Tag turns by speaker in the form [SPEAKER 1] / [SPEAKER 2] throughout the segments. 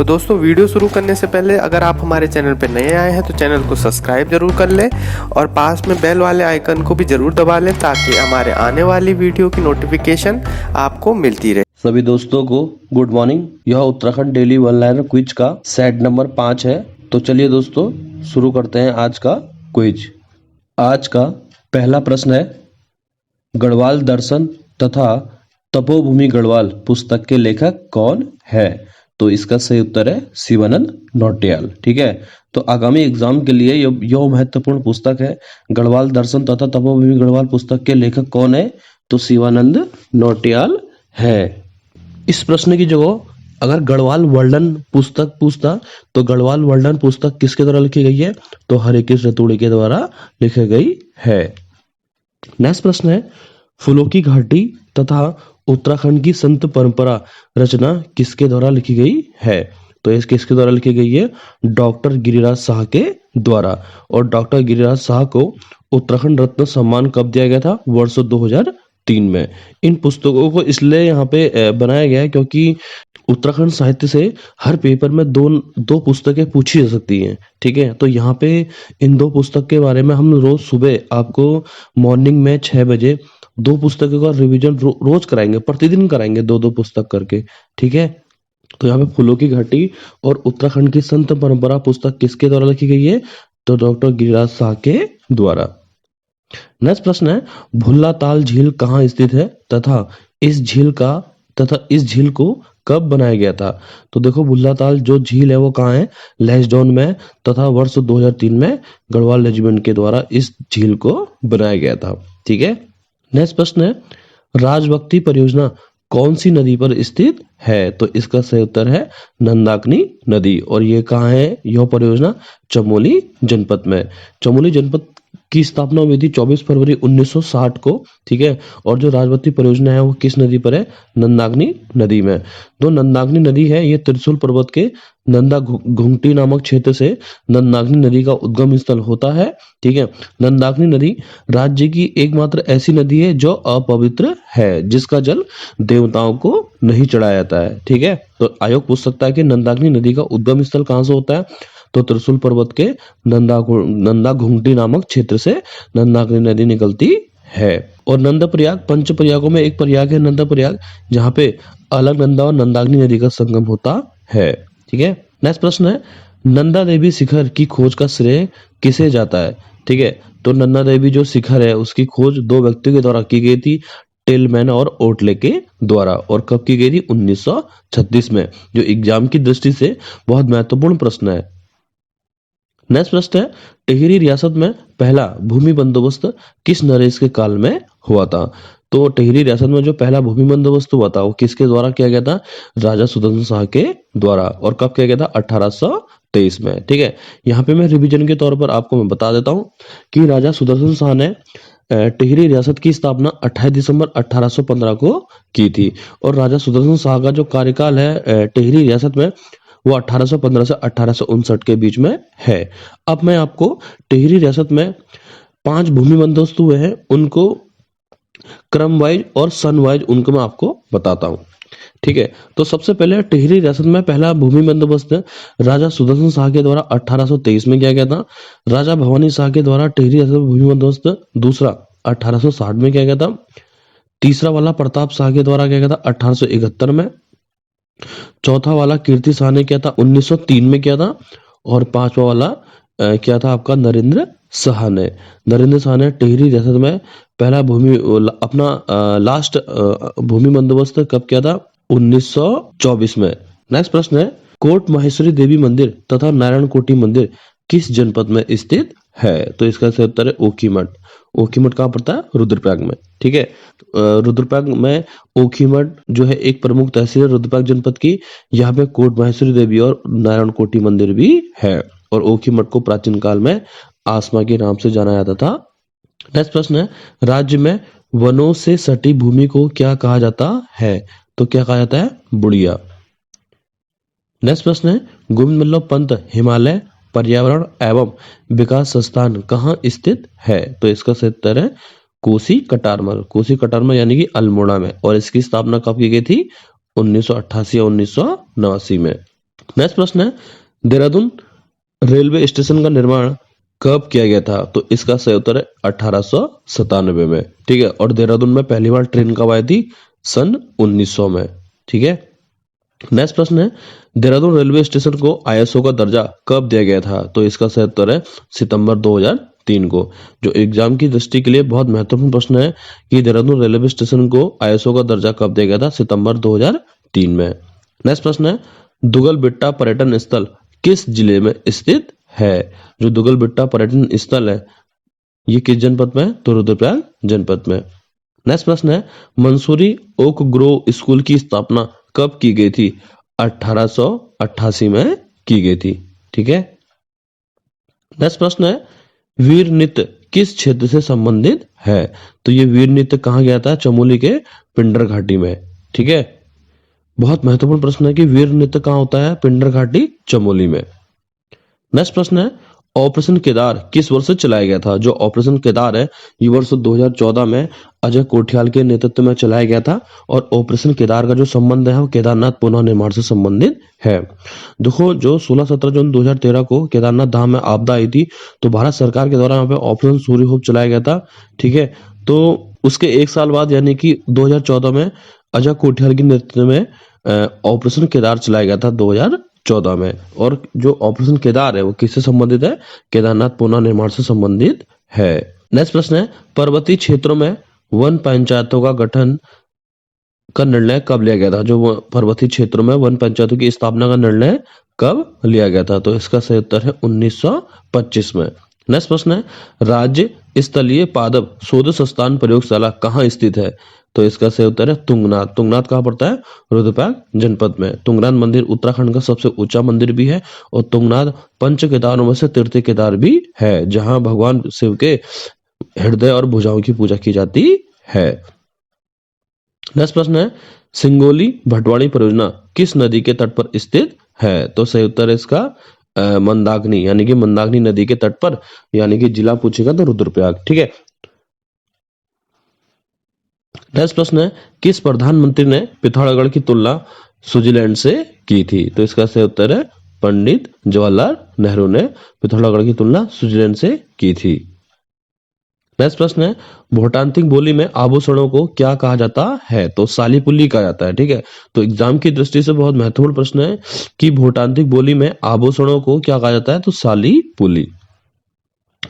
[SPEAKER 1] तो दोस्तों वीडियो शुरू करने से पहले अगर आप हमारे चैनल पर नए आए हैं तो चैनल को सब्सक्राइब जरूर कर लें और पास में बेल वाले आइकन को भी जरूर दबा लें ताकि हमारे आने वाली वीडियो की नोटिफिकेशन आपको मिलती रहे।
[SPEAKER 2] सभी दोस्तों को गुड मॉर्निंग। यह Uttarakhand daily one liner quiz का सेट नंबर 5 है। तो चलिए दोस्तों शुरू करते हैं आज का क्विज। आज का पहला प्रश्न है, गढ़वाल दर्शन तथा तपोभूमि गढ़वाल पुस्तक के लेखक कौन है? तो इसका सही उत्तर है शिवानंद नौटियाल। ठीक है, तो आगामी एग्जाम के लिए यह महत्वपूर्ण पुस्तक है। गढ़वाल दर्शन तथा तपोभूमि गढ़वाल पुस्तक के लेखक कौन है? तो शिवानंद नौटियाल है। इस प्रश्न की जगह अगर गढ़वाल वर्णन पुस्तक पूछता तो गढ़वाल वर्णन पुस्तक किसके द्वारा लिखी गई है? तो हरिकृष्ण रतूड़ी के द्वारा लिखी गई है। नेक्स्ट प्रश्न है, फूलों की घाटी तथा उत्तराखंड की संत परंपरा रचना किसके द्वारा लिखी गई है? तो इस किसके द्वारा लिखी गई है? डॉक्टर गिरिराज शाह के द्वारा। और डॉक्टर गिरिराज शाह को उत्तराखंड रत्न सम्मान कब दिया गया था? वर्ष 2003 में। इन पुस्तकों को इसलिए यहाँ पे बनाया गया है क्योंकि उत्तराखंड साहित्य से हर पेपर में दो पुस्तकें पूछी जा सकती हैं। ठीक है, तो यहाँ पे इन दो पुस्तक के बारे में हम रोज सुबह आपको मॉर्निंग में 6 बजे दो पुस्तकों का रिवीजन रोज कराएंगे, प्रतिदिन कराएंगे, दो पुस्तक करके। ठीक है, तो यहाँ पे फूलों की घाटी और उत्तराखंड की संत परंपरा पुस्तक किसके द्वारा लिखी गई है? तो डॉक्टर गिरिराज शाह के द्वारा। नेक्स्ट प्रश्न है, भुल्ला ताल झील कहाँ स्थित है तथा इस झील को कब बनाया गया था? तो देखो, भुल्ला ताल जो झील है वो कहाँ है? लैंसडाउन में, तथा वर्ष 2003 में गढ़वाल रेजिमेंट के द्वारा इस झील को बनाया गया था। ठीक है, नेक्स्ट प्रश्न है, राजभक्ति परियोजना कौन सी नदी पर स्थित है? तो इसका सही उत्तर है नंदाकिनी नदी। और ये कहाँ है यह परियोजना? चमोली जनपद में। चमोली जनपद की स्थापना हुई थी 24 फरवरी 1960 को। ठीक है, और जो राजभक्ति परियोजना है वो किस नदी पर है? नंदाकिनी नदी में। जो नंदाकिनी नदी है ये त्रिशूल पर्वत के नंदा घुंगटी नामक क्षेत्र से नंदाकिनी नदी का उद्गम स्थल होता है। ठीक है, नंदाकिनी नदी राज्य की एकमात्र ऐसी नदी है जो अपवित्र है, जिसका जल देवताओं को नहीं चढ़ाया जाता है। ठीक है, तो आयोग पूछ सकता है कि नंदाकिनी नदी का उद्गम स्थल कहाँ से होता है? तो त्रिशूल पर्वत के नंदा घुंगटी नामक क्षेत्र से नंदाकिनी नदी निकलती है। और नंदा प्रयाग पंच प्रयागों में एक प्रयाग है नंदा प्रयाग, जहाँ पे अलकनंदा और नंदाकिनी नदी का संगम होता है। ठीक है, नेक्स्ट प्रश्न है, नंदा देवी शिखर की खोज का श्रेय किसे जाता है? ठीक है, तो नंदा देवी जो शिखर है उसकी खोज दो व्यक्तियों के द्वारा की गई थी, टेलमैन और ओटले के द्वारा। और कब की गई थी? 1936 में, जो एग्जाम की दृष्टि से बहुत महत्वपूर्ण प्रश्न है। नेक्स्ट प्रश्न है, टिहरी रियासत में पहला भूमि बंदोबस्त किस नरेश के काल में हुआ था? तो टिहरी रियासत में जो पहला भूमि बंदोबस्त हुआ था वो किसके द्वारा किया गया था? राजा सुदर्शन शाह के द्वारा। और कब किया गया था? 1823 में। ठीक है, यहाँ पे मैं रिवीजन के तौर पर आपको मैं बता देता हूँ कि राजा सुदर्शन शाह ने टिहरी रियासत की स्थापना 28 दिसंबर 1815 को की थी। और राजा सुदर्शन शाह का जो कार्यकाल है टिहरी रियासत में वो 1815 से 1859 के बीच में है। अब मैं आपको टिहरी रियासत में 5 भूमि बंदोबस्त हुए हैं, उनको क्रम वाइज और सन वाइज उनको मैं आपको बताता हूँ। ठीक है, तो सबसे पहले टिहरी रियासत में पहला भूमि बंदोबस्त राजा सुदर्शन शाह के द्वारा 1823 में किया गया था। राजा भवानी शाह के द्वारा टिहरी रियासत में भूमि बंदोबस्त दूसरा 1860 में किया गया था। तीसरा वाला प्रताप शाह के द्वारा किया गया था 1871 में। चौथा वाला कीर्ति शाह ने किया था 1903 में किया था। और पांचवा वाला क्या था आपका? नरेंद्र शाह ने। नरेंद्र शाह ने टिहरी रियासत में पहला अपना लास्ट भूमि बंदोबस्त कब किया था? 1924 में। नेक्स्ट प्रश्न है, कोट माहेश्वरी देवी मंदिर तथा नारायण कोटी मंदिर किस जनपद में स्थित है? तो इसका सही उत्तर है ओखीमठ। ओखीमठ कहाँ पड़ता है? रुद्रप्रयाग में। ठीक है, रुद्रप्रयाग में ओखीमठ जो है एक प्रमुख तहसील है रुद्रप्रयाग जनपद की। यहाँ पे कोट माहेश्वरी देवी और नारायण कोटी मंदिर भी है। और ओखीमठ को प्राचीन काल में आसमा के नाम से जाना जाता था। नेक्स्ट प्रश्न है, राज्य में वनों से सटी भूमि को क्या कहा जाता है? तो क्या कहा जाता है? बुढ़िया। नेक्स्ट प्रश्न है, गोविंद बल्लभ पंत हिमालय पर्यावरण एवं विकास संस्थान कहाँ स्थित है? तो इसका सही उत्तर है कोसी कटारमल। कोसी कटारमल यानी कि अल्मोड़ा में। और इसकी स्थापना कब की गई थी? 1988 या 1989 में। नेक्स्ट प्रश्न है, देहरादून रेलवे स्टेशन का निर्माण कब किया गया था? तो इसका सही उत्तर है 1897 में। ठीक है, और देहरादून में पहली बार ट्रेन कब आई थी? सन 1900 में। ठीक है, नेक्स्ट प्रश्न है, देहरादून रेलवे स्टेशन को आईएसओ का दर्जा कब दिया गया था? तो इसका सही उत्तर है सितंबर 2003 को। जो एग्जाम की दृष्टि के लिए बहुत महत्वपूर्ण प्रश्न है कि देहरादून रेलवे स्टेशन को आईएसओ का दर्जा कब दिया गया था? सितंबर 2003 में। नेक्स्ट प्रश्न है, दुगल बिट्टा पर्यटन स्थल किस जिले में स्थित है? जो दुगल बिट्टा पर्यटन स्थल है ये किस जनपद में है? तो रुद्रप्रयाग जनपद में। नेक्स्ट प्रश्न है, मंसूरी ओक ग्रोव स्कूल की स्थापना कब की गई थी? 1888 में की गई थी। ठीक है, नेक्स्ट प्रश्न है, वीर नृत्य किस क्षेत्र से संबंधित है? तो ये वीर नृत्य कहाँ गया था? चमोली के पिंडर घाटी में। ठीक है, बहुत महत्वपूर्ण प्रश्न है कि वीर नृत्य कहाँ होता है? पिंडर घाटी, चमोली में। नेक्स्ट प्रश्न है, ऑपरेशन केदार किस वर्ष चलाया गया था? जो ऑपरेशन केदार है ये वर्ष 2014 में अजय कोठियाल के नेतृत्व में चलाया गया था। और ऑपरेशन केदार का जो संबंध है वो केदारनाथ पुनः निर्माण से संबंधित है। देखो, जो 16-17 जून 2013 को केदारनाथ धाम में आपदा आई थी तो भारत सरकार के द्वारा यहाँ पे ऑपरेशन सूर्य होप चलाया गया था। ठीक है, तो उसके एक साल बाद यानी कि 2014 में अजय कोठियाल के नेतृत्व में ऑपरेशन केदार चलाया गया था 2014 में। और जो ऑपरेशन केदार है वो किससे संबंधित है? केदारनाथ पुनः निर्माण से संबंधित है। नेक्स्ट प्रश्न है, पर्वतीय क्षेत्रों में वन पंचायतों का गठन का निर्णय कब लिया गया था? जो पर्वतीय क्षेत्रों में वन पंचायतों की स्थापना का निर्णय कब लिया गया था? तो इसका सही उत्तर है 1925 में। नेक्स्ट प्रश्न है, राज्य स्तरीय पादप शोध संस्थान प्रयोगशाला कहाँ स्थित है? तो इसका सही उत्तर है तुंगनाथ। तुंगनाथ कहाँ पड़ता है? रुद्रप्रयाग जनपद में। तुंगनाथ मंदिर उत्तराखंड का सबसे ऊंचा मंदिर भी है और तुंगनाथ पंच केदारों में से तृतीय केदार भी है, जहां भगवान शिव के हृदय और भुजाओं की पूजा की जाती है। नेक्स्ट प्रश्न है, सिंगोली भटवाड़ी परियोजना किस नदी के तट पर स्थित है? तो सही उत्तर है इसका मंदाकिनी, यानी कि मंदाकिनी नदी के तट पर, यानी कि जिला पूछेगा तो रुद्रप्रयाग। ठीक है, नेक्स्ट प्रश्न है, किस प्रधानमंत्री ने पिथौरागढ़ की तुलना स्विट्जरलैंड से की थी? तो इसका सही उत्तर है पंडित जवाहरलाल नेहरू ने पिथौरागढ़ की तुलना स्विट्जरलैंड से की थी। नेक्स्ट प्रश्न है, भूटांतिक बोली में आभूषणों को क्या कहा जाता है? तो सालीपुली कहा जाता है। ठीक है, तो एग्जाम की दृष्टि से बहुत महत्वपूर्ण प्रश्न है कि भूटांतिक बोली में आभूषणों को क्या कहा जाता है? तो सालीपुली।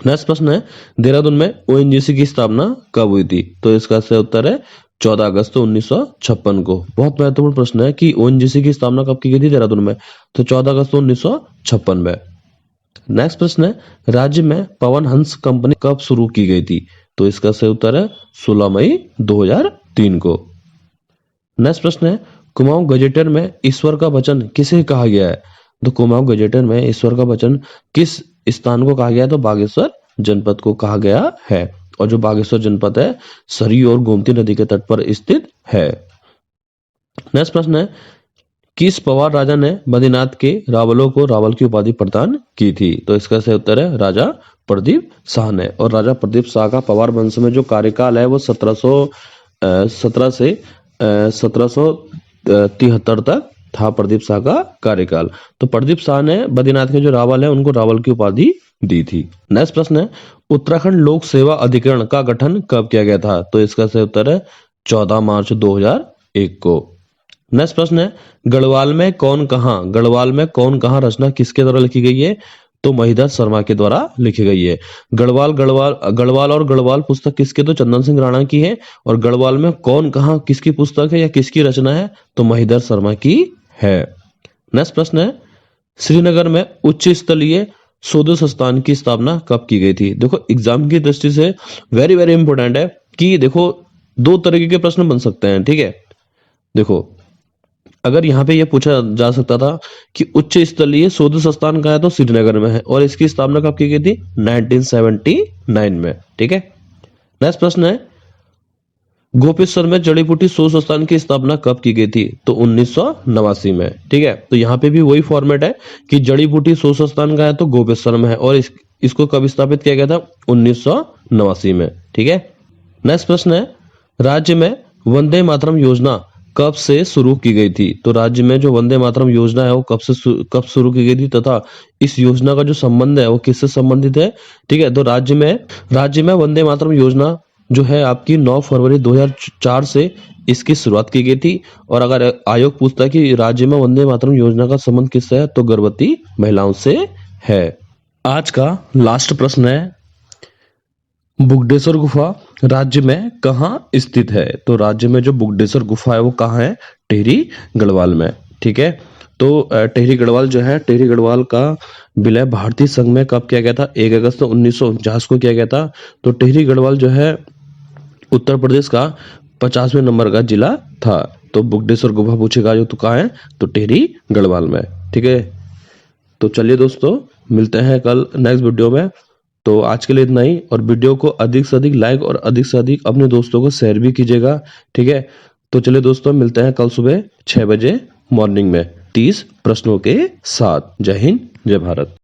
[SPEAKER 2] नेक्स्ट प्रश्न है, देहरादून में ओएनजीसी की स्थापना कब हुई थी? तो इसका सही उत्तर है 14 अगस्त 1956 को। बहुत महत्वपूर्ण प्रश्न है कि ओएनजीसी की स्थापना कब की गई थी देहरादून में? तो 14 अगस्त 1956 में। नेक्स्ट प्रश्न है, राज्य में पवन हंस कंपनी कब शुरू की गई थी? तो इसका सही उत्तर है 16 मई 2003 को। नेक्स्ट प्रश्न है, कुमाऊं गजेटर में ईश्वर का वचन किसे कहा गया है? तो कुमाऊं गजेटर में ईश्वर का वचन किस स्थान को कहा गया है? तो बागेश्वर जनपद को कहा गया है। और जो बागेश्वर जनपद है सरयू और गोमती नदी के तट पर स्थित है। नेक्स्ट प्रश्न है, किस पवार राजा ने बद्रीनाथ के रावलों को रावल की उपाधि प्रदान की थी? तो इसका सही उत्तर है राजा प्रदीप शाह ने। और राजा प्रदीप शाह का पवार वंश में जो कार्यकाल है वो 1717 से 1773 तक था प्रदीप शाह का कार्यकाल। तो प्रदीप शाह ने बद्रीनाथ के जो रावल है उनको रावल की उपाधि दी थी। नेक्स्ट प्रश्न है, उत्तराखंड लोक सेवा अधिकरण का गठन कब किया गया था? तो इसका सही उत्तर है 14 मार्च 2001 को। नेक्स्ट प्रश्न है, गढ़वाल में कौन कहाँ रचना किसके द्वारा लिखी गई है? तो महिधर शर्मा के द्वारा लिखी गई है। गढ़वाल और गढ़वाल पुस्तक किसके? तो चंदन सिंह राणा की है। और गढ़वाल में कौन कहाँ किसकी पुस्तक है या किसकी रचना है? तो महिधर शर्मा की है। नेक्स्ट प्रश्न है, श्रीनगर में उच्च स्तरीय शोध संस्थान की स्थापना कब की गई थी? देखो, एग्जाम की दृष्टि से वेरी वेरी इंपॉर्टेंट है कि देखो दो तरीके के प्रश्न बन सकते हैं। ठीक है, देखो अगर यहाँ पे ये पूछा जा सकता था कि उच्च स्तरीय शोध संस्थान कहाँ है? तो श्रीनगर में है। और इसकी स्थापना कब की गई थी? 1979 में। ठीक है, नेक्स्ट प्रश्न है, गोपेश्वर में जड़ी बूटी शोध संस्थान की स्थापना कब की गई थी? तो 1989 में। ठीक है, तो यहाँ पे भी वही फॉर्मेट है कि जड़ी बूटी शोध संस्थान का है तो गोपेश्वर में है। और इसको कब स्थापित किया गया था? 1989 में। ठीक है, नेक्स्ट प्रश्न है, राज्य में वंदे मातरम योजना कब से शुरू की गई थी? तो राज्य में जो वंदे मातरम योजना है वो कब शुरू की गई थी तथा इस योजना का जो संबंध है वो किससे संबंधित है? ठीक है, तो राज्य में वंदे मातरम योजना जो है आपकी 9 फरवरी 2004 से इसकी शुरुआत की गई थी। और अगर आयोग पूछता है कि राज्य में वंदे मातरम योजना का संबंध किससे है, तो गर्भवती महिलाओं से है। आज का लास्ट प्रश्न है, बुगडेश्वर गुफा राज्य में कहाँ स्थित है? तो राज्य में जो बुगडेश्वर गुफा है वो कहाँ है? टिहरी गढ़वाल में। ठीक है, तो टिहरी गढ़वाल जो है, टिहरी गढ़वाल का विलय भारतीय संघ में कब किया गया था? 1 अगस्त 1949 को किया गया था। तो टिहरी गढ़वाल जो है उत्तर प्रदेश का 50वें नंबर का जिला था। तो बुगडेश्वर गुफा पूछेगा जो तो कहाँ है? तो टिहरी गढ़वाल में। ठीक है, तो चलिए दोस्तों, मिलते हैं कल नेक्स्ट वीडियो में। तो आज के लिए इतना ही, और वीडियो को अधिक से अधिक लाइक और अधिक से अधिक अपने दोस्तों को शेयर भी कीजिएगा। ठीक है, तो चलिए दोस्तों, मिलते हैं कल सुबह 6 बजे मॉर्निंग में 30 प्रश्नों के साथ। जय हिंद, जय भारत।